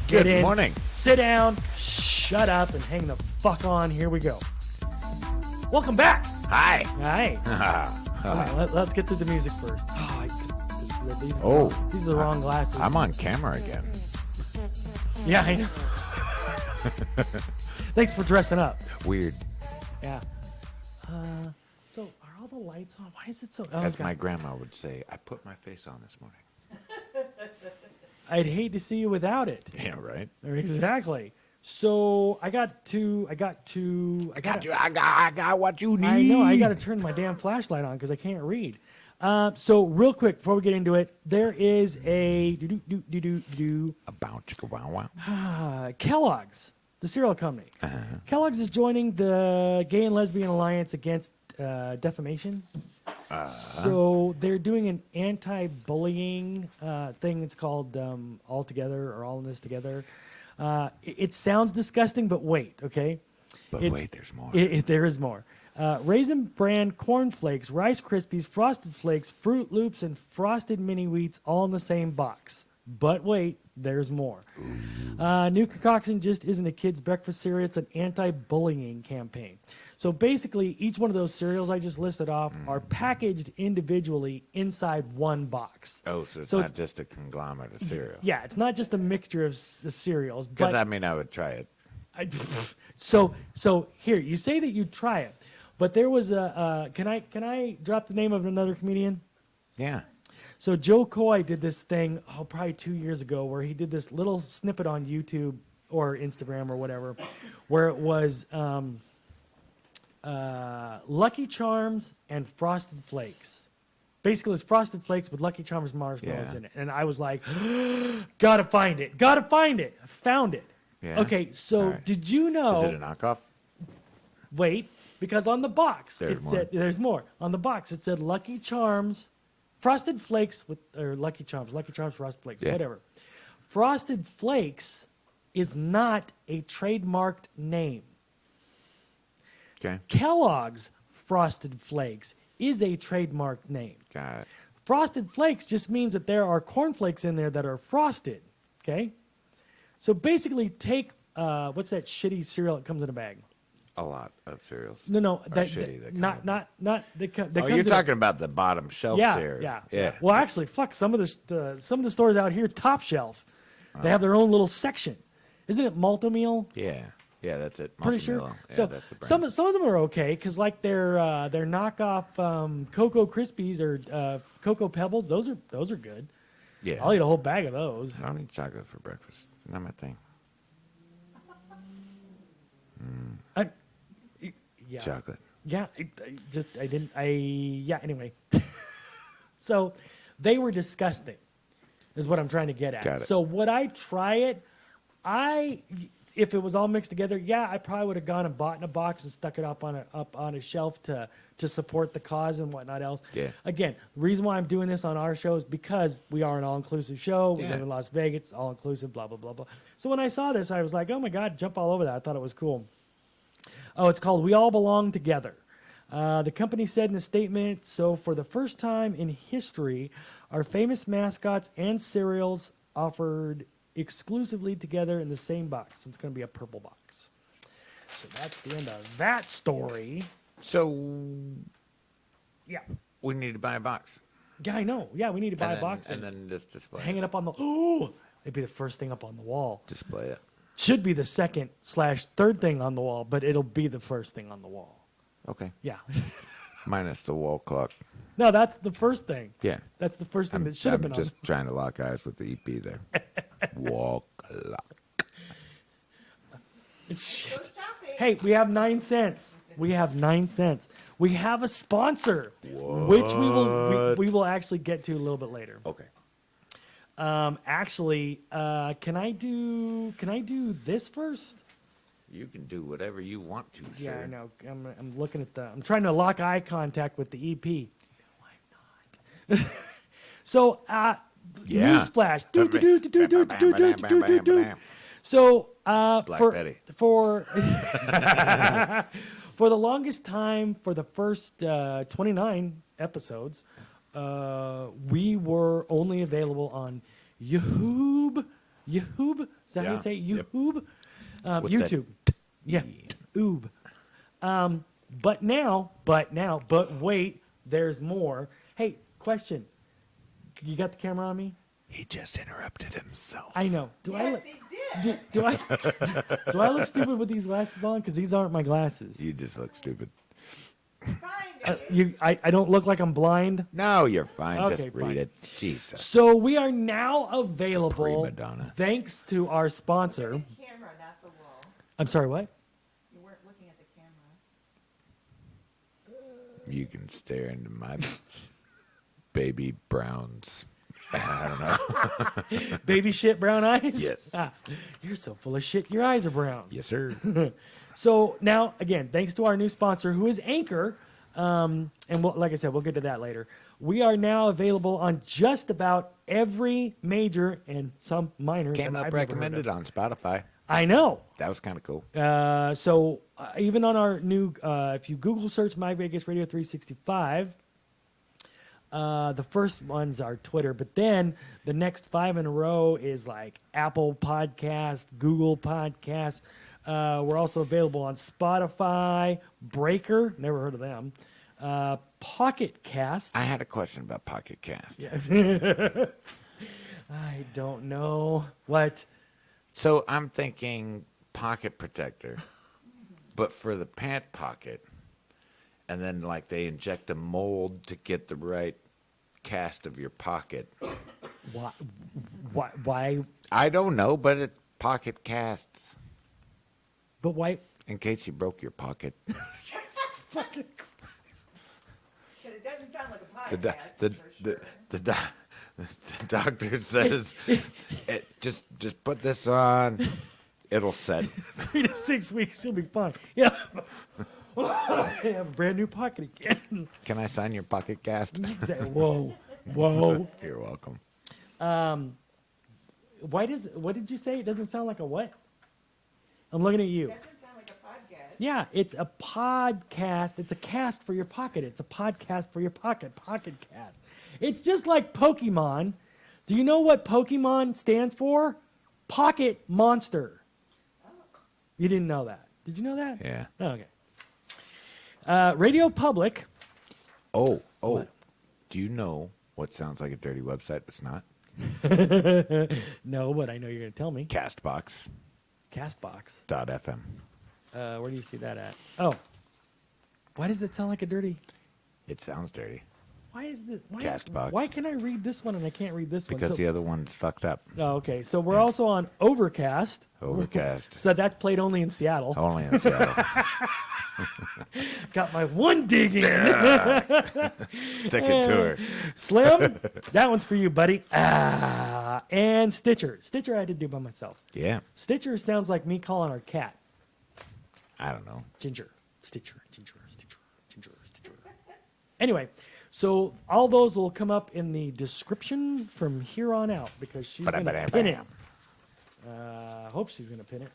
Good morning. Sit down, shut up, and hang the fuck on. Here we go. Welcome back. Hi. Hi. All right, let's get to the music first. These are the wrong glasses. I'm on camera again. Yeah, I know. Thanks for dressing up. Weird. Yeah. So are all the lights on? Why is it so? As my grandma would say, I put my face on this morning. I'd hate to see you without it. Yeah, right. Exactly. So I got what you need. I know. I got to turn my damn flashlight on because I can't read. So real quick before we get into it, there is a About chicka wow wow. Kellogg's, the cereal company. Kellogg's is joining the Gay and Lesbian Alliance Against Defamation. So they're doing an anti-bullying thing. It's called All Together or All in This Together. It sounds disgusting, but wait, okay? But wait, there's more. There is more. Raisin Bran Corn Flakes, Rice Krispies, Frosted Flakes, Fruit Loops, and Frosted Mini Wheats all in the same box. But wait, there's more. New concoction just isn't a kid's breakfast cereal. It's an anti-bullying campaign. So basically, each one of those cereals I just listed off are packaged individually inside one box. Oh, so it's not just a conglomerate of cereals. Yeah, it's not just a mixture of cereals. Because, I mean, I would try it. So here, you say that you try it. But there was a, can I drop the name of another comedian? Yeah. So Joe Coy did this thing, probably 2 years ago, where he did this little snippet on YouTube or Instagram or whatever, where it was Lucky Charms and Frosted Flakes. Basically, it's Frosted Flakes with Lucky Charms marshmallows in it. And I was like, gotta find it. I found it. Yeah. Okay, so right. Did you know? Is it a knockoff? Wait, because on the box there's more. On the box it said Lucky Charms, Frosted Flakes or Lucky Charms, Frosted Flakes, whatever. Frosted Flakes is not a trademarked name. Okay. Kellogg's Frosted Flakes is a trademarked name. Got it. Frosted Flakes just means that there are cornflakes in there that are frosted. Okay? So basically take what's that shitty cereal that comes in a bag? A lot of cereals. No, that shitty. Not You're talking about the bottom shelf cereal. Yeah. Well, actually, fuck, some of the stores out here, top shelf, they have their own little section. Isn't it Malto-Meal? Yeah, that's it. Pretty sure. Yeah, So that's the brand. some of them are okay because like their knockoff Cocoa Krispies or Cocoa Pebbles, those are good. Yeah. I'll eat a whole bag of those. I don't eat chocolate for breakfast. Not my thing. Yeah. Chocolate. Yeah, anyway. So they were disgusting is what I'm trying to get at. Got it. So would I try it? If it was all mixed together, I probably would have gone and bought in a box and stuck it up on a shelf to support the cause and whatnot else. Yeah. Again, the reason why I'm doing this on our show is because we are an all-inclusive show. We Yeah. live in Las Vegas, all-inclusive, blah, blah, blah, blah. So when I saw this, I was like, oh, my God, jump all over that. I thought it was cool. Oh, it's called We All Belong Together. The company said in a statement, so for the first time in history, our famous mascots and cereals offered exclusively together in the same box. It's going to be a purple box. So that's the end of that story. So, Yeah. we need to buy a box. Yeah, I know. Yeah, we need to buy a box and then just display hang it up on the... Oh, it'd be the first thing up on the wall. Display it. Should be the second/third thing on the wall, but it'll be the first thing on the wall. Okay. Yeah. Minus the wall clock. No, that's the first thing. Yeah. That's the first thing that should have been I'm just trying to lock eyes with the EP there. Wall clock. It's shit. Hey, we have 9 cents. We have a sponsor, which we will actually get to a little bit later. Okay. Can I do this first? You can do whatever you want to, sir. Yeah, I know. I'm looking at I'm trying to lock eye contact with the EP. Why not? So, newsflash. So, Black Betty. for the longest time, for the first 29 episodes, we were only available on Yahoob. Yahoob? Is that how you Yeah, say it? yep. Yahoob? With YouTube. Yeah. Oob. But wait, there's more. Hey, question. You got the camera on me? He just interrupted himself. I know. Do I Yes, look, he did. do I look stupid with these glasses on? Because these aren't my glasses. You just look stupid. Kind of. I don't look like I'm blind. No, you're fine. Okay, just read fine. it. Jesus. So we are now available, Prima donna. thanks to our sponsor. The camera, not the wall. I'm sorry, what? You weren't looking at the camera. You can stare into my baby browns. I don't know. Baby shit brown eyes? Yes. Ah, you're so full of shit. Your eyes are brown. Yes, sir. So now, again, thanks to our new sponsor, who is Anchor, and like I said, we'll get to that later. We are now available on just about every major and some minor. Came that up I've never heard recommended of. on Spotify. I know. That was kind of cool. So even on our new, if you Google search My Vegas Radio 365, the first one's our Twitter, but then the next 5 in a row is like Apple Podcast, Google Podcast. We're also available on Spotify, Breaker, never heard of them, Pocketcasts. I had a question about Pocketcast. I don't know what. So I'm thinking pocket protector, but for the pant pocket, and then like they inject a mold to get the right cast of your pocket. Why? I don't know, but it pocket casts But why? in case you broke your pocket. Jesus fucking. Because it doesn't sound like a The, do- podcast, the, for the, sure. the doctor says, just put this on, it'll set. 3 to 6 weeks, you'll be fine. Yeah. I have a brand new pocket again. Can I sign your pocket cast? Say, whoa, whoa. You're welcome. What did you say? It doesn't sound like a what? I'm looking at you. Doesn't sound like a podcast. Yeah, it's a podcast. It's a cast for your pocket. It's a podcast for your pocket. Pocket cast. It's just like Pokemon. Do you know what Pokemon stands for? Pocket Monster. You didn't know that. Did you know that? Yeah. Oh, okay. Radio Public. Oh, What? do you know what sounds like a dirty website that's not? No, but I know you're going to tell me. CastBox.fm. CastBox. Where do you see that at? Oh. Why does it sound like a dirty? It sounds dirty Why is the why, CastBox. Why can I read this one and I can't read this because one? the other one's fucked up. Oh, okay. So we're also on Overcast. Overcast. So that's played only in Seattle. Only in Seattle. Got my one dig in. Stick it to her. Slim, that one's for you, buddy. And Stitcher. Stitcher I had to do by myself. Yeah. Stitcher sounds like me calling our cat. I don't know. Ginger. Stitcher. Ginger. Stitcher. Ginger. Stitcher. Anyway, so all those will come up in the description from here on out because she's going to pin it. Hope she's going to pin it.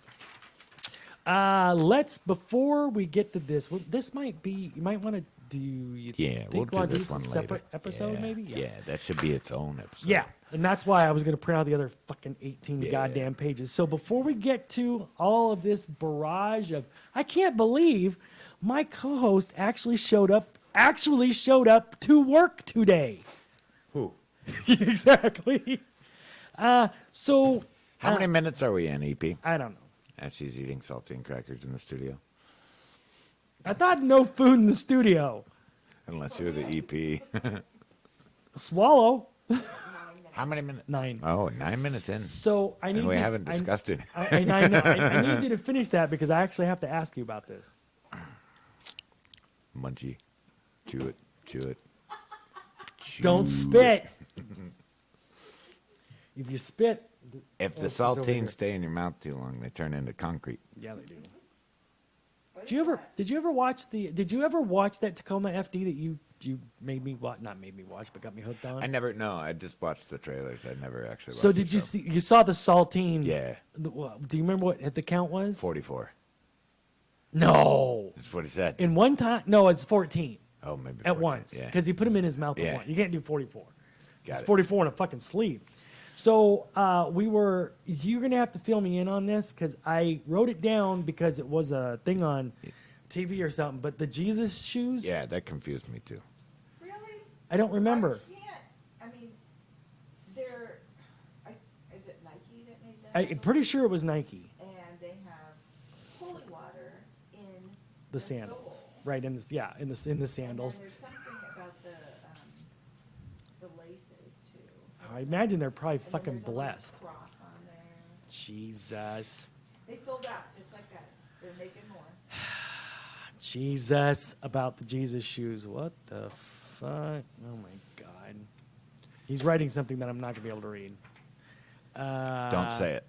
Before we get to this, this might be, you might want to do, you Yeah, think we'll do wanna this a one later. separate episode Yeah, maybe? Yeah, that should be its own episode. Yeah, and that's why I was going to print out the other fucking 18 Yeah. goddamn pages. So before we get to all of this barrage of, I can't believe my co-host actually showed up to work today. Who? Exactly. So How many minutes are we in, EP? I don't know. As she's eating saltine crackers in the studio. I thought no food in the studio. Unless you're the EP. Swallow. How many minutes? 9. Oh, 9 minutes in. So I need. And we you- haven't discussed it. I know. I need you to finish that because I actually have to ask you about this. Munchie. Chew it. Chew it. Don't Chew spit. If you spit, If the she's over here. saltines stay in your mouth too long, they turn into concrete. yeah, they do. Did you ever watch that Tacoma FD that you made me watch? Not made me watch, but got me hooked on. I never know. I just watched the trailers. I never actually watched So the did you show. see? You saw the saltine? Yeah. Do you remember what the count was? 44. No. That's what he said. In one time? No, it's 14 Oh, maybe at 14. once Yeah. because he put them in his mouth Yeah. at once. You can't do 44. Got It's it. 44 in a fucking sleeve. So you're going to have to fill me in on this because I wrote it down because it was a thing on TV or something. But the Jesus shoes, Yeah, that confused me too. Really? I don't remember. I can't, I mean, they're, is it Nike that made them? I'm pretty sure it was Nike, And they have holy water in the sandals. sole. Right, in the sandals. And then there's something about the laces too. I imagine they're probably And then fucking there's a little blessed. cross on there. Jesus. They sold out just like that. They're making more. Jesus about the Jesus shoes. What the fuck? Oh my God. He's writing something that I'm not going to be able to read. Don't say it.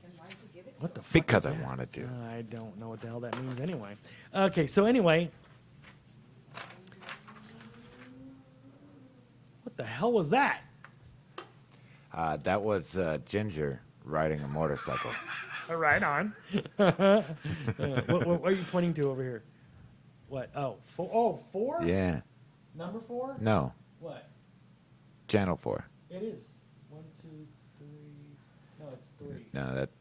And why'd you give it to What the them? fuck? Because is I that? wanted to. I don't know what the hell that means anyway. Okay, so anyway. What the hell was that? That was Ginger riding a motorcycle. Right on. What are you pointing to over here? What? Oh, four? Oh, four? Yeah. Number 4? No. What? Channel 4. It is 1, 2, 3. No, it's 3.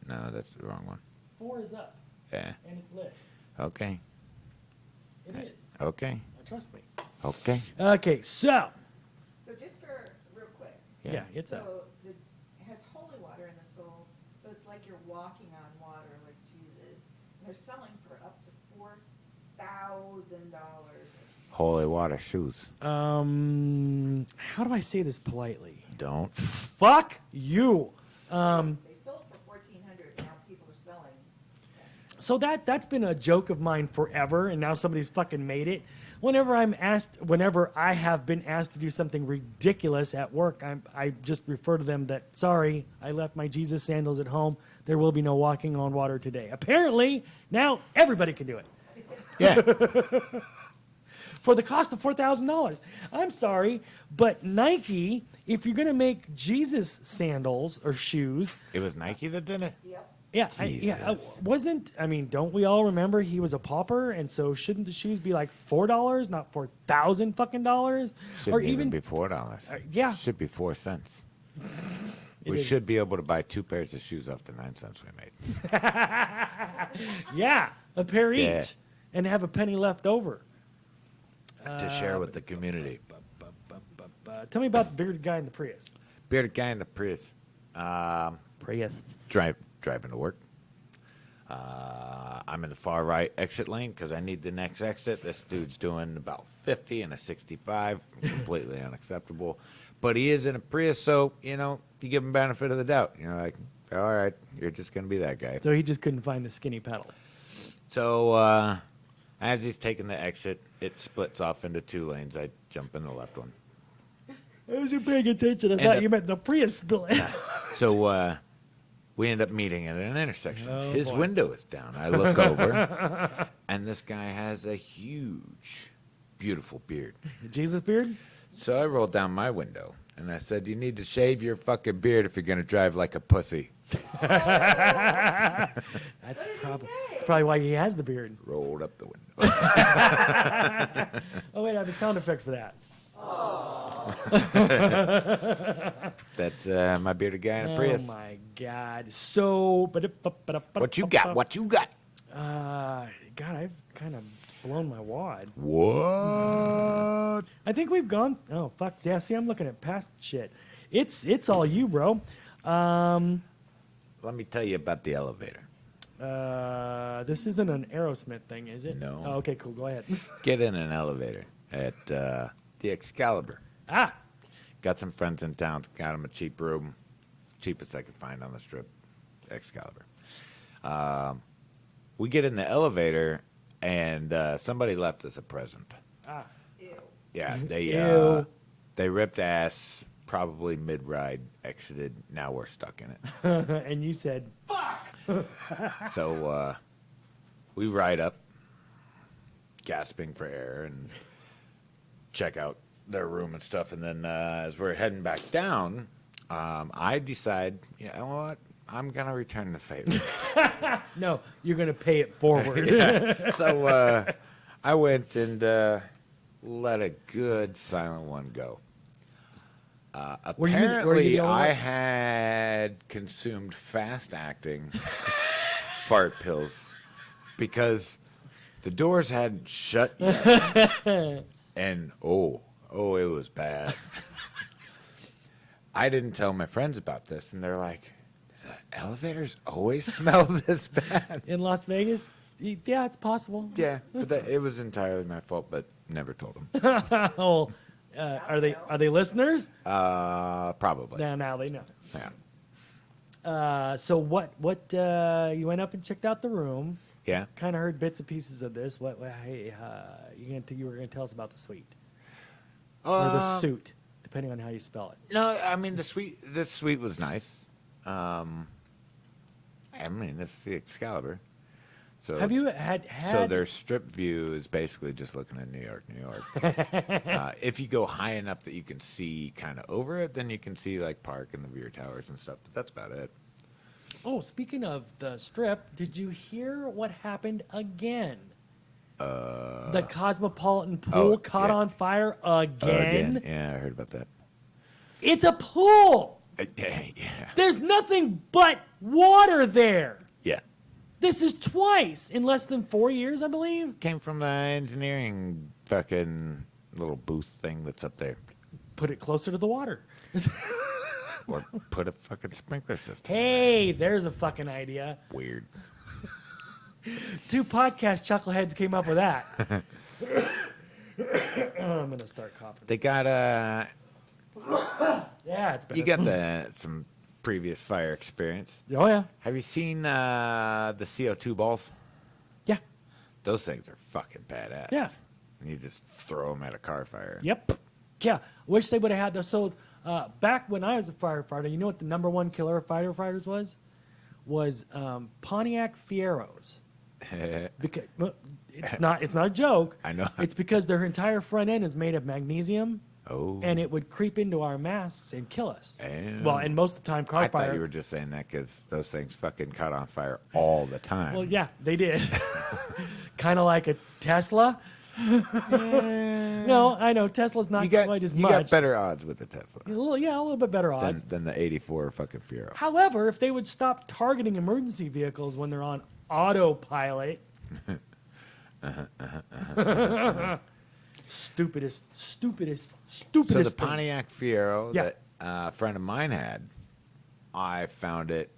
No, that's the wrong one. 4 is up Yeah. and it's lit. Okay. It is. Okay. Trust me. Okay. Okay, so So just for real quick. yeah, it's up. So it has holy water in the sole, so it's like you're walking on water like Jesus. And they're selling for up to $4,000. Holy water shoes. How do I say this politely? Don't. Fuck you. They sold for $1,400. Now people are selling. So that's been a joke of mine forever, and now somebody's fucking made it. Whenever I have been asked to do something ridiculous at work, I just refer to them that, sorry, I left my Jesus sandals at home. There will be no walking on water today. Apparently, now everybody can do it. Yeah. For the cost of $4,000. I'm sorry, but Nike, if you're going to make Jesus sandals or shoes, It was Nike that did it? Yep. Jesus. don't we all remember he was a pauper, and so shouldn't the shoes be like $4, not $4,000 fucking dollars, Shouldn't or even even be $4. yeah. Should be 4 cents. It We is. should be able to buy 2 pairs of shoes off the 9 cents we made. Yeah, a pair Yeah. each, and have a penny left over. To share with the community. Tell me about the bearded guy in the Prius. Bearded guy in the Prius. Prius. Driving to work. I'm in the far right exit lane because I need the next exit. This dude's doing about 50 and a 65. Completely unacceptable. But he is in a Prius, so, you give him benefit of the doubt. Like, all right, you're just going to be that guy. So he just couldn't find the skinny pedal. So as he's taking the exit, it splits off into 2 lanes. I jump in the left one. I wasn't paying attention. I And thought the- you meant the Prius split. So we end up meeting at an intersection. Oh, His boy. window is down. I look over, and this guy has a huge, beautiful beard. Jesus beard? So I rolled down my window, and I said, you need to shave your fucking beard if you're going to drive like a pussy. That's did he probably, say? probably why he has the beard. Rolled up the window. Oh, wait, I have a sound effect for that. That's my bearded guy in a Prius. Oh, my God. So, What you got? What you got? God, I've kind of blown my wad. What? I think we've gone. Oh, fuck. Yeah, see, I'm looking at past shit. It's all you, bro. Let me tell you about the elevator. This isn't an Aerosmith thing, is it? No. Oh, okay, cool. Go ahead. Get in an elevator at the Excalibur. Ah, Got some friends in town. Got them a cheap room. Cheapest I could find on the strip. Excalibur. We get in the elevator, and somebody left us a present. Ew. Yeah, Ew. they ripped ass, probably mid-ride, exited. Now we're stuck in it. and you said, So we ride up, gasping for air, and check out their room and stuff. And then as we're heading back down, I decide, you know what? I'm going to return the favor. no, you're going to pay it forward. So I went and let a good silent one go. Were you the Apparently, only I one? had consumed fast-acting fart pills because the doors hadn't shut yet, and it was bad. I didn't tell my friends about this, and they're like, "Do the elevators always smell this bad?" In Las Vegas? Yeah, it's possible. Yeah, but it was entirely my fault, but never told them. Oh, are they listeners? Probably. Now they know. Yeah. So what you went up and checked out the room. Yeah. Kind of heard bits and pieces of this. Hey, you were gonna tell us about the suite or the suit, depending on how you spell it. No, I mean the suite was nice. I mean it's the Excalibur. So Have you had? So their strip view is basically just looking at New York, New York. If you go high enough that you can see kind of over it, then you can see like Park and the Veer Towers and stuff. But that's about it. Oh, speaking of the strip, did you hear what happened again? The Cosmopolitan pool caught on fire again. Yeah, I heard about that. It's a pool. Yeah. There's nothing but water there. Yeah. This is twice in less than 4 years, I believe. Came from the engineering fucking little booth thing that's up there. Put it closer to the water. Or put a fucking sprinkler system. Hey, there's a fucking idea. Weird. 2 podcast chuckleheads came up with that. I'm gonna start coughing. They got Yeah, it's better. you got some previous fire experience. Oh yeah, Have you seen the CO2 balls? yeah, Those things are fucking badass. Yeah. And you just throw them at a car fire. yep, yeah. Wish they would have had those. So back when I was a firefighter, you know what the number one killer of firefighters was Pontiac Fieros. Because it's not a joke. I know. It's because their entire front end is made of magnesium, Oh. and it would creep into our masks and kill us. Oh. Well, and most of the time, car I fire. thought you were just saying that because those things fucking caught on fire all the time. Well, yeah, they did. Kind of like a Tesla. No, I know Tesla's not quite as you much. got better odds with the Tesla A little bit better odds. than the 84 fucking Fiero. However, if they would stop targeting emergency vehicles when they're on autopilot. Stupidest. So the thing. Pontiac Fiero Yeah. that a friend of mine had, I found it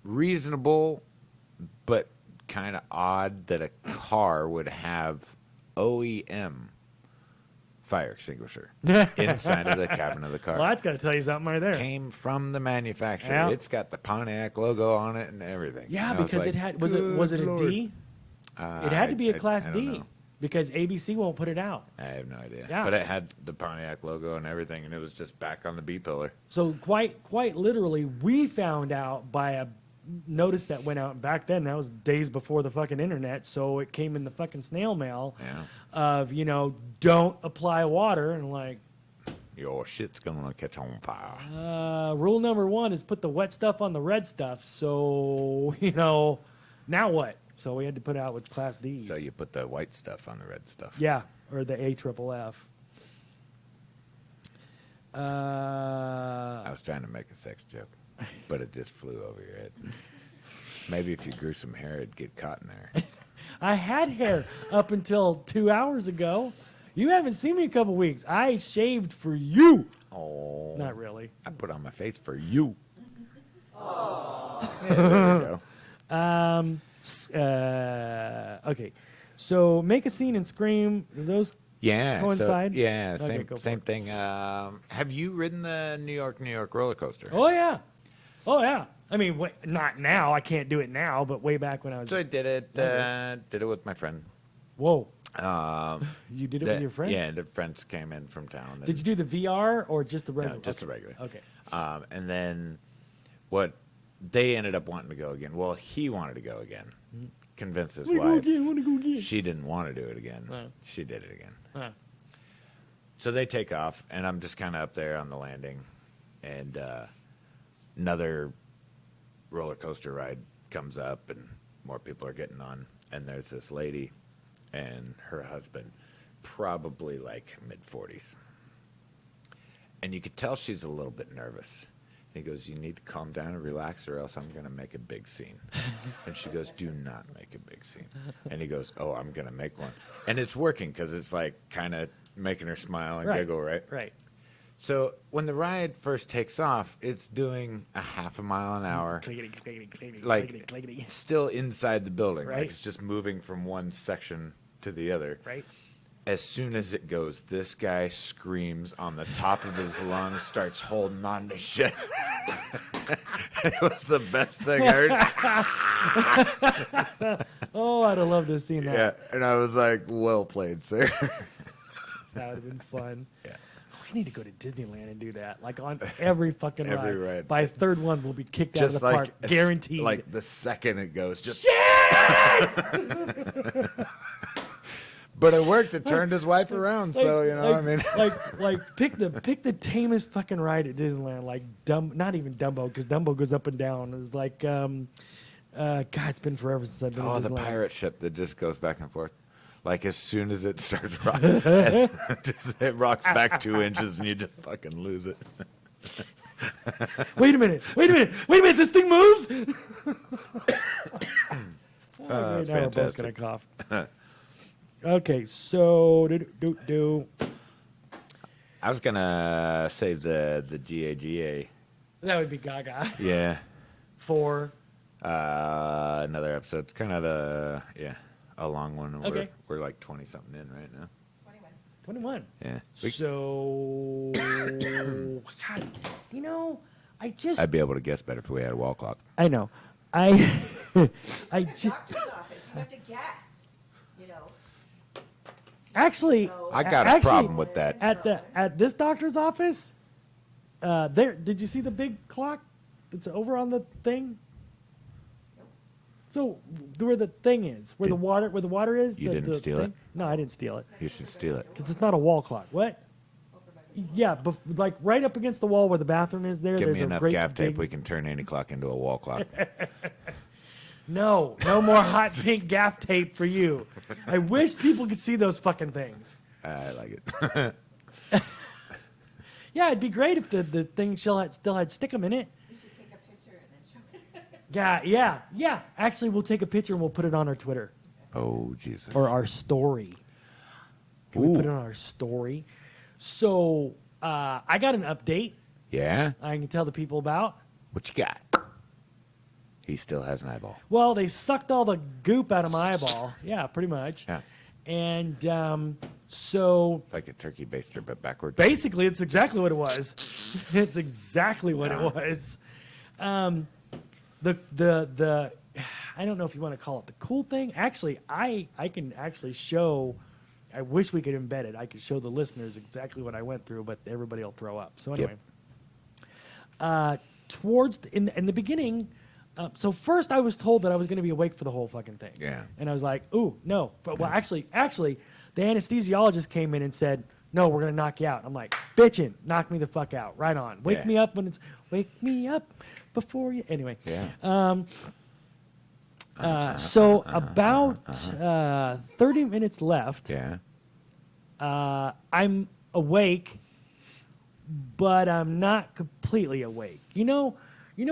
reasonable, but kind of odd that a car would have OEM fire extinguisher inside of the cabin of the car. Well, that's got to tell you something right there. Came from the manufacturer. Yeah. It's got the Pontiac logo on it and everything. Yeah, And I was because like, it had was it a "Good D? It had to be a Class I don't D know. because ABC won't put it out. I have no idea. Yeah. But it had the Pontiac logo and everything, and it was just back on the B pillar. So quite literally, we found out by a notice that went out back then. That was days before the fucking internet, so it came in the fucking snail mail Yeah. of don't apply water and like Your shit's gonna catch on fire. rule number 1 is put the wet stuff on the red stuff. So now what? So we had to put it out with Class D's. So you put the white stuff on the red stuff. Yeah, or the AFFF. I was trying to make a sex joke, but it just flew over your head. Maybe if you grew some hair, it'd get caught in there. I had hair up until 2 hours ago. You haven't seen me in a couple weeks. I shaved for you. Oh. Not really. I put on my face for you. Yeah, there we go. Okay. So make a scene and scream. Do those Yeah. coincide? So, yeah. Okay, Same go for same it. thing. Have you ridden the New York roller coaster? Oh yeah. Oh yeah. I mean, not now. I can't do it now, but way back when I was. So I did it. Did it with my friend. Whoa. Um, You did it with your friend? Yeah, the friends came in from town. Did you do the VR or just the regular? No, just the Okay. regular. Okay. And then what they ended up wanting to go again. Well, he wanted to go again. Convinced his Wanna go wife. again, wanna go again. She didn't want to do it again. Right. She did it again. Huh. So they take off, and I'm just kind of up there on the landing, and another roller coaster ride comes up, and more people are getting on, and there's this lady and her husband, probably like mid-40s. and you could tell she's a little bit nervous. And he goes, "You need to calm down and relax, or else I'm going to make a big scene." And she goes, "Do not make a big scene." And he goes, "Oh, I'm going to make one." And it's working because it's like kind of making her smile and giggle, right? Right. So when the ride first takes off, it's doing a half a mile an hour, Clickety, clickety, clickety, like clickety, clickety. still inside the building. Right. Like it's just moving from one section to the other. Right. As soon as it goes, this guy screams on the top of his lungs, starts holding on to shit. It was the best thing I heard. Oh, I'd have loved to have seen that. Yeah, and I was like, "Well played, sir." That would have been fun. Yeah. We need to go to Disneyland and do that. Like on every fucking Every ride. ride. By third one, we'll be kicked out of the park. Guaranteed. Like the second it goes, just. But it worked. It turned his wife around. So I mean, like pick the tamest fucking ride at Disneyland. Like not even Dumbo, because Dumbo goes up and down. It's like, God, it's been forever since I've been. oh, to the Disneyland. pirate ship that just goes back and forth. Like as soon as it starts rocking, it rocks back 2 inches and you just fucking lose it. Wait a minute! This thing moves. Okay, That's now we're both fantastic. gonna cough. Okay, so I was gonna save the GAGA. that would be Gaga Yeah. for Another episode. It's kind of a long one. Okay. We're like 20 something in right now. 21. Yeah. So, God, I'd be able to guess better if we had a wall clock. I know. I Doctor's office, you have to guess, actually I got a actually, problem with that. at this doctor's office. Did you see the big clock that's over on the thing? So where the thing is, where the water is. You didn't steal it? No, I didn't steal it You should steal it. because it's not a wall clock. What? Yeah, like right up against the wall where the bathroom is. There, Give there's me a enough great gaff tape, big- we can turn any clock into a wall clock. No more hot pink gaff tape for you. I wish people could see those fucking things. I like it. Yeah, it'd be great if the thing still had stickum in it. You should take a picture and then show it. Yeah. Actually, we'll take a picture and we'll put it on our Twitter Oh, Jesus. or our story. Can we put it Ooh. on our story? So I got an update Yeah? I can tell the people about. What you got? He still has an eyeball. Well, they sucked all the goop out of my eyeball. Yeah, pretty much. Yeah. And so It's like a turkey baster, but backwards. basically, it's exactly what it was. It's exactly what it was. The I don't know if you want to call it the cool thing. Actually, I can actually show. I wish we could embed it. I could show the listeners exactly what I went through, but everybody will throw up. So anyway, in the beginning. So first, I was told that I was going to be awake for the whole fucking thing. Yeah. And I was like, "Ooh, no!" But, well, actually, the anesthesiologist came in and said, "No, we're going to knock you out." I'm like, "Bitchin', knock me the fuck out, right on. Wake Yeah. me up when it's wake me up before you." Anyway, Yeah. so about 30 minutes left. Yeah. I'm awake, but I'm not completely awake. You know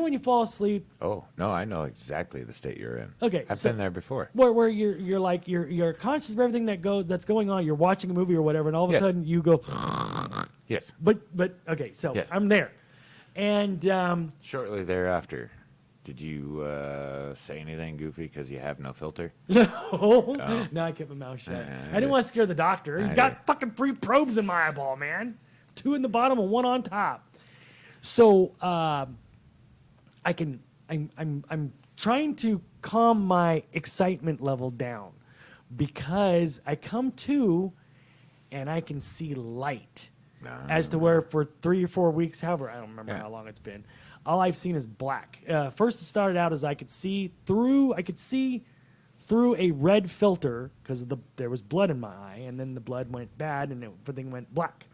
when you fall asleep. Oh, no, I know exactly the state you're in. Okay, I've so- been there before. Where you're like you're conscious of everything that's going on. You're watching a movie or whatever, and all of a Yes. sudden you go. Yes. But okay, so Yes. I'm there, and Shortly thereafter, did you say anything goofy because you have no filter? no, I kept my mouth shut. Yeah, I didn't want to scare the doctor. He's I got did. fucking 3 probes in my eyeball, man. 2 in the bottom and 1 on top. So I'm trying to calm my excitement level down because I come to and I can see light. As to where for 3 or 4 weeks, however, I don't remember Yeah. how long it's been. All I've seen is black. First, it started out as I could see through a red filter because there was blood in my eye, and then the blood went bad, and everything went black.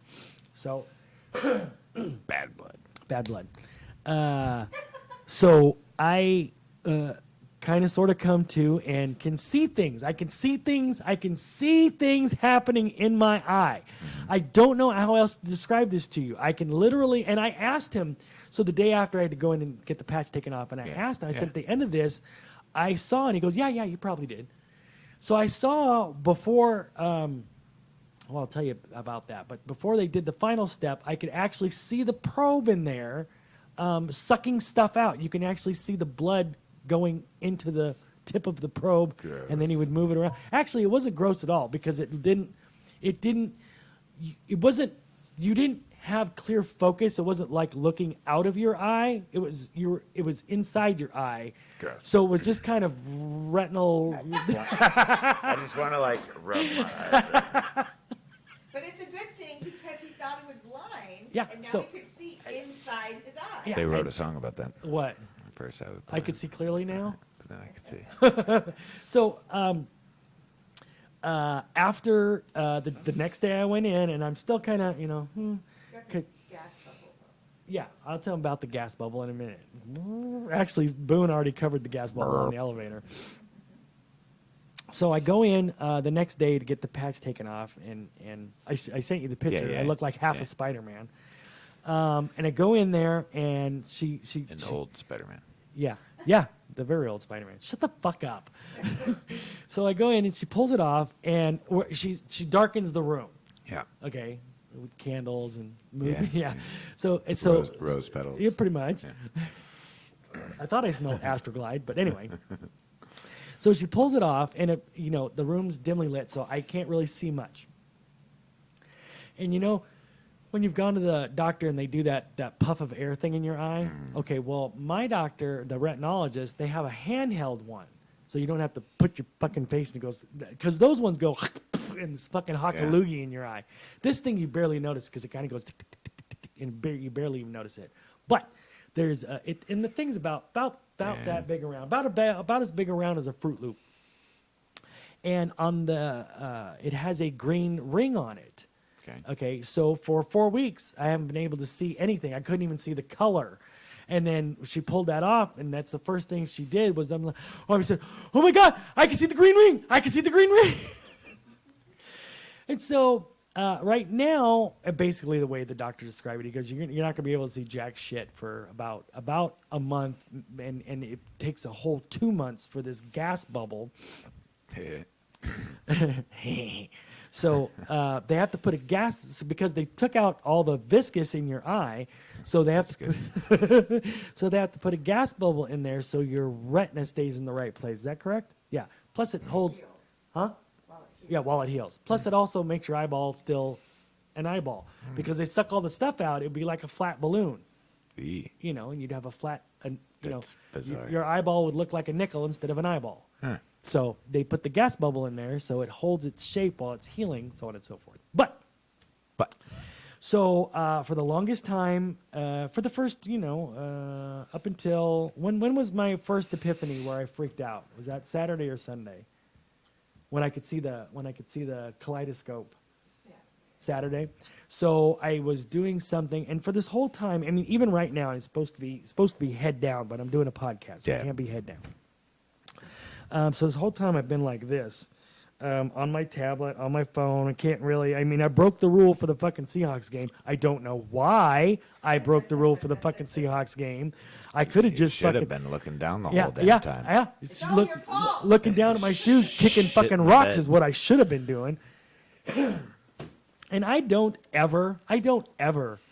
So Bad blood. bad blood. So I kind of sort of come to and can see things. I can see things. I can see things happening in my eye. I don't know how else to describe this to you. I can literally, and I asked him, so the day after I had to go in and get the patch taken off, and I asked him, I said, at the end of this, I saw, and he goes, yeah, you probably did. So I saw before, well, I'll tell you about that, but before they did the final step, I could actually see the probe in there sucking stuff out. You can actually see the blood going into the tip of the probe, and then he would move it around. Actually, it wasn't gross at all because you didn't have clear focus. It wasn't like looking out of your eye. It was inside your eye. Gross. So it was just kind of retinal. I just want to like rub my eyes. But it's a good thing because he thought he was blind. Yeah, And now so- he could see inside his eye. Yeah. They wrote a song about that. What? First, I was I could see clearly now. but then I could see. So after the next day I went in, and I'm still kind of, Got Cause- this gas bubble. yeah, I'll tell him about the gas bubble in a minute. Actually, Boone already covered the gas bubble on the elevator. So I go in the next day to get the patch taken off, and I sent you the picture. Yeah, I look like half yeah. a Spider-Man. And I go in there, and she An old Spider-Man. yeah, the very old Spider-Man. Shut the fuck up. So I go in, and she pulls it off, and she darkens the room. Yeah. Okay, with candles and movie. Yeah. Yeah. So it's so Rose petals. yeah, pretty much. Yeah. I thought I smelled Astroglide, but anyway. So she pulls it off, and the room's dimly lit, so I can't really see much. And when you've gone to the doctor and they do that puff of air thing in your eye, okay, well, my doctor, the retinologist, they have a handheld one, so you don't have to put your fucking face and it goes, because those ones go and it's fucking hock a loogie in your eye. This thing you barely notice because it kind of goes tick, tick, tick, tick, tick, and you barely even notice it. But there's and the thing's about that big around, about as big around as a Fruit Loop, and on the it has a green ring on it. Okay, so for 4 weeks I haven't been able to see anything. I couldn't even see the color. And then she pulled that off, and that's the first thing she did was I said, "Oh my God, I can see the green ring! I can see the green ring!" And so right now, basically the way the doctor described it, he goes, "You're not going to be able to see jack shit for about a month, and it takes a whole 2 months for this gas bubble." So they have to put a gas because they took out all the viscous in your eye. So they have to put a gas bubble in there so your retina stays in the right place. Is that correct? Yeah. Plus it holds, huh? Yeah, while it heals. Plus it also makes your eyeball still an eyeball because they suck all the stuff out. It'd be like a flat balloon, and you'd have a flat, That's bizarre. your eyeball would look like a nickel instead of an eyeball. Huh. So they put the gas bubble in there so it holds its shape while it's healing, so on and so forth. But so for the longest time, for the first, up until when was my first epiphany where I freaked out? Was that Saturday or Sunday? When I could see the kaleidoscope. Yeah. Saturday. So I was doing something, and for this whole time, I mean, even right now, it's supposed to be head down, but I'm doing a podcast, so I can't be head down. So this whole time I've been like this, on my tablet, on my phone. I can't really, I broke the rule for the fucking Seahawks game. I don't know why I broke the rule for the fucking Seahawks game. I could have just should fucking... have been looking down the whole damn time. Yeah, It's all your fault. looking down at my shoes, kicking Shit fucking in rocks bed. is what I should have been doing. And I don't ever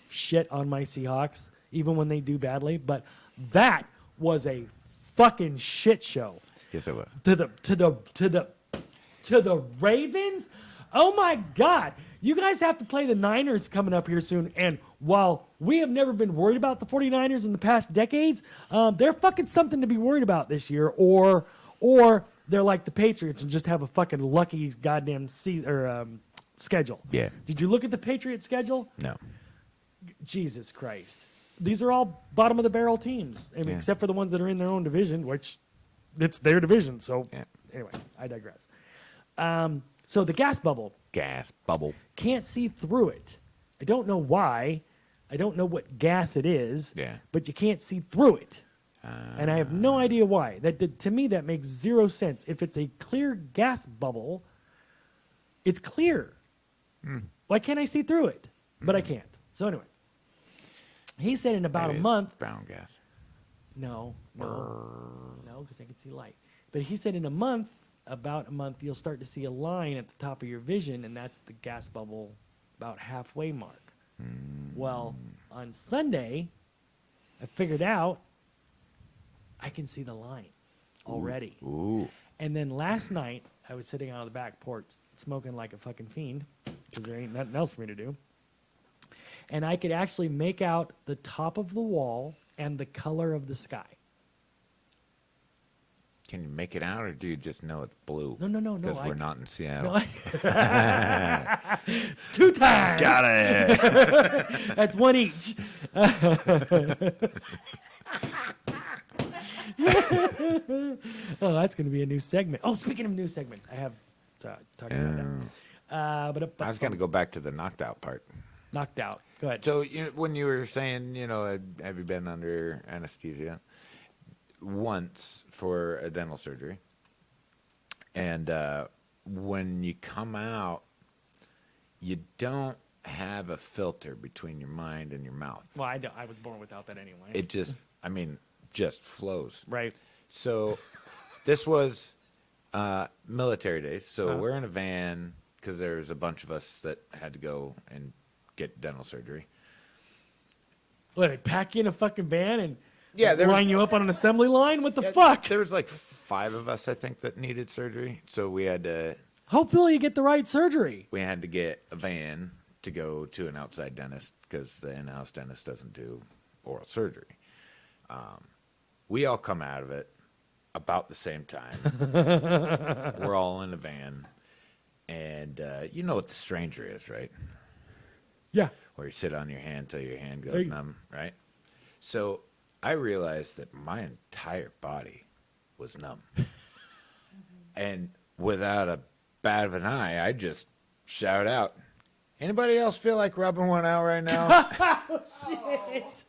shit on my Seahawks, even when they do badly, but that was a fucking shit show. Yes, it was. To the Ravens? Oh my God. You guys have to play the Niners coming up here soon. And while we have never been worried about the 49ers in the past decades, they're fucking something to be worried about this year. Or they're like the Patriots and just have a fucking lucky goddamn schedule. Yeah. Did you look at the Patriots schedule? No. Jesus Christ. These are all bottom of the barrel teams. Yeah. Except for the ones that are in their own division, which it's their division. So anyway, I digress. So the gas bubble. Gas bubble. Can't see through it. I don't know why. I don't know what gas it is. Yeah. But you can't see through it. And I have no idea why. To me, that makes zero sense. If it's a clear gas bubble, it's clear. Why can't I see through it? But I can't. So anyway, he said in about Maybe a it's month. brown gas. No, because I can see light. But he said in about a month, you'll start to see a line at the top of your vision, and that's the gas bubble about halfway mark. Well, on Sunday, I figured out I can see the line already. Ooh. And then last night, I was sitting on the back porch smoking like a fucking fiend because there ain't nothing else for me to do. And I could actually make out the top of the wall and the color of the sky. Can you make it out, or do you just know it's blue? No. Because we're not in Seattle. No, 2 times. Got it. That's one each. Oh, that's going to be a new segment. Oh, speaking of new segments, I have talking about that. But I was going to go back to the knocked out part. knocked out. Go ahead. So when you were saying, have you been under anesthesia once for a dental surgery? And when you come out, you don't have a filter between your mind and your mouth. Well, I was born without that anyway. It just, just flows. Right. So this was military days. So we're in a van because there's a bunch of us that had to go and get dental surgery. What, they pack you in a fucking van and there line you up on an assembly line? What the fuck? There was like 5 of us, I think, that needed surgery. So we had to Hopefully you get the right surgery. get a van to go to an outside dentist because the in-house dentist doesn't do oral surgery. We all come out of it about the same time. We're all in a van. And you know what the stranger is, right? Yeah. Where you sit on your hand till your hand goes numb, right? So I realized that my entire body was numb. And without a bat of an eye, I just shout out, anybody else feel like rubbing one out right now? Shit.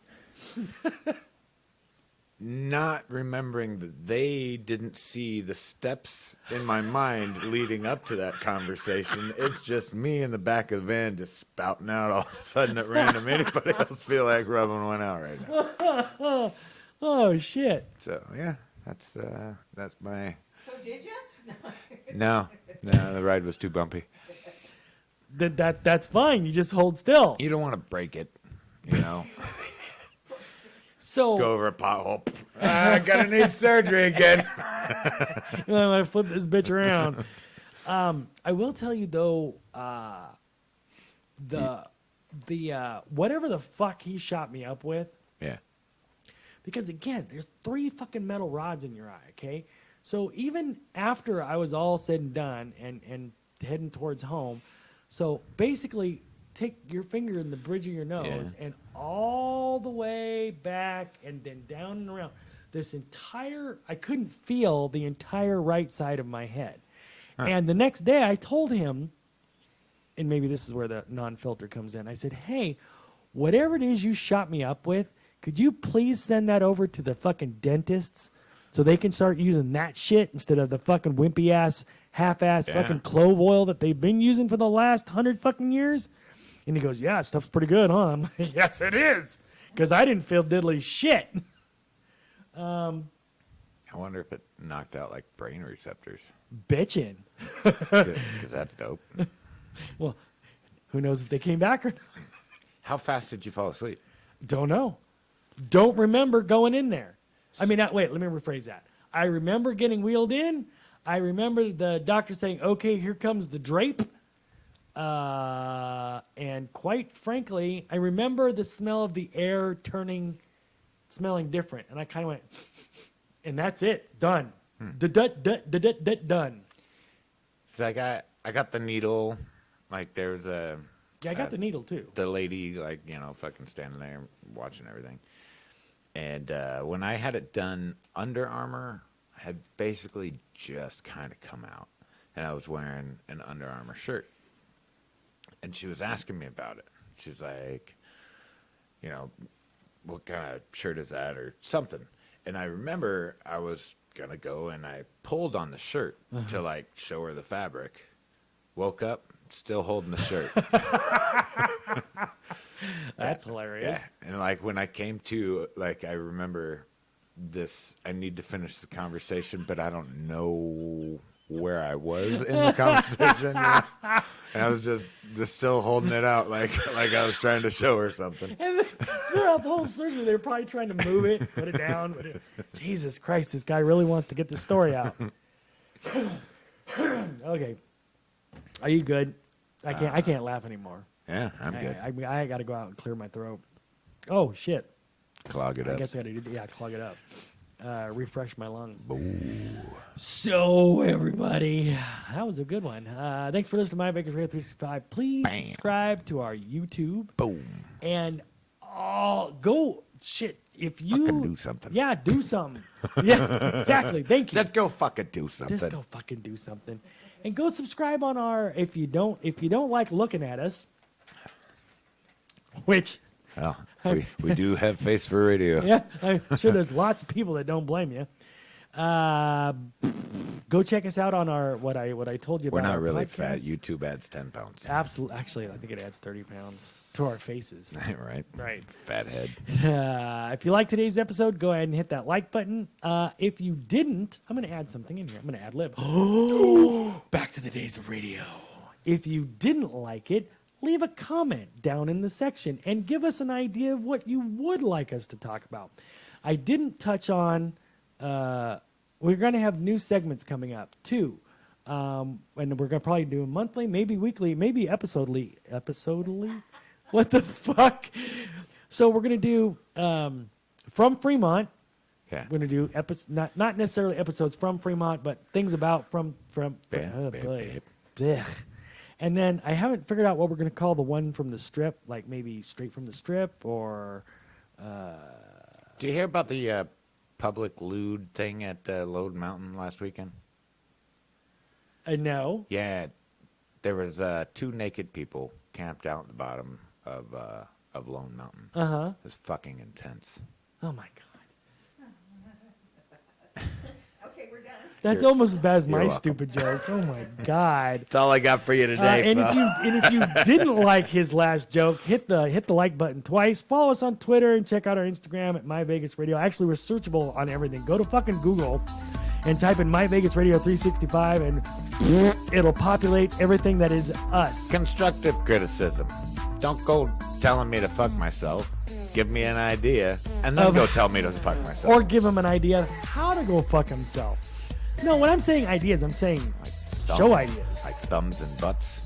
Not remembering that they didn't see the steps in my mind leading up to that conversation. It's just me in the back of the van just spouting out all of a sudden at random. Anybody else feel like rubbing one out right now? Oh, shit. So, yeah, that's my... So did you? No, the ride was too bumpy. That's fine. You just hold still. You don't want to break it, So Go over a pothole. I gotta need surgery again. I want to flip this bitch around. I will tell you though, the whatever the fuck he shot me up with, Yeah. because again, there's 3 fucking metal rods in your eye. Okay, so even after I was all said and done and heading towards home, so basically take your finger in the bridge of your nose and all the way back and then down and around. I couldn't feel the entire right side of my head. Huh. And the next day I told him, and maybe this is where the non-filter comes in. I said, hey, whatever it is you shot me up with, could you please send that over to the fucking dentists so they can start using that shit instead of the fucking wimpy ass, half-ass fucking clove oil that they've been using for the last 100 fucking years? And he goes, yeah, stuff's pretty good, huh? I'm like, yes, it is. Because I didn't feel diddly shit. I wonder if it knocked out like brain receptors. Bitchin'. Because that's dope. Well, who knows if they came back or not? How fast did you fall asleep? Don't know. Don't remember going in there. I mean, wait, let me rephrase that. I remember getting wheeled in. I remember the doctor saying, okay, here comes the drape. And quite frankly, I remember the smell of the air smelling different. And I kind of went, and that's it. Done. Done. So I got the needle. Like there was Yeah, I got the needle too. the lady, like, fucking standing there watching everything. And when I had it done, Under Armour had basically just kind of come out. And I was wearing an Under Armour shirt. And she was asking me about it. She's like, what kind of shirt is that or something. And I remember I was gonna go and I pulled on the shirt to like show her the fabric. Woke up, still holding the shirt. That's hilarious. Yeah. And like when I came to, like, I remember this, I need to finish the conversation, but I don't know where I was in the conversation. You know? And I was just still holding it out like I was trying to show her something. And then, throughout the whole surgery, they were probably trying to move it, put it down. Jesus Christ, this guy really wants to get the story out. Okay. Are you good? I can't laugh anymore. Yeah, I'm good. I got to go out and clear my throat. Oh, shit. Clog it I up. guess I got to clog it up. Refresh my lungs. Ooh. So, everybody, that was a good one. Thanks for listening to My Vegas Radio 365. Please Bam. subscribe to our YouTube. Boom. And go, shit, if you... Fucking do something. Yeah, do something. Yeah, exactly. Thank you. Just go fucking do something. Just go fucking do something. And go subscribe on our, if you don't like looking at us, which... Well, we do have face for radio. Yeah, I'm sure there's lots of people that don't blame you. Go check us out on our what I told you We're about. not our really podcast. fat. YouTube adds 10 pounds. Absolutely, actually, I think it adds 30 pounds to our faces. Right? Right. Fat head. If you like today's episode, go ahead and hit that like button. If you didn't, I'm going to add something in here. I'm going to ad lib. Back to the days of radio. If you didn't like it, leave a comment down in the section and give us an idea of what you would like us to talk about. I didn't touch on, we're going to have new segments coming up too. And we're going to probably do them monthly, maybe weekly, maybe episodely. Episodely? What the fuck? So we're going to do from Fremont. Yeah. We're going to do not necessarily episodes from Fremont, but things about from Blech. And then I haven't figured out what we're going to call the one from the strip, like maybe straight from the strip or... Did you hear about the public lewd thing at Lode Mountain last weekend? No. Yeah. There was 2 naked people camped out at the bottom of Lone Mountain. Uh-huh. It was fucking intense. Oh, my God. Okay, we're done. That's You're- almost as bad as my welcome. stupid joke. Oh, my God. That's all I got for you today. And if you didn't like his last joke, hit the like button twice. Follow us on Twitter and check out our Instagram at My Vegas Radio. Actually, we're searchable on everything. Go to fucking Google and type in My Vegas Radio 365, and it'll populate everything that is us. Constructive criticism. Don't go telling me to fuck myself. Give me an idea, and then go tell me to fuck myself. Or give him an idea of how to go fuck himself. No, when I'm saying ideas, I'm saying Like thumbs, show ideas. Like thumbs and butts.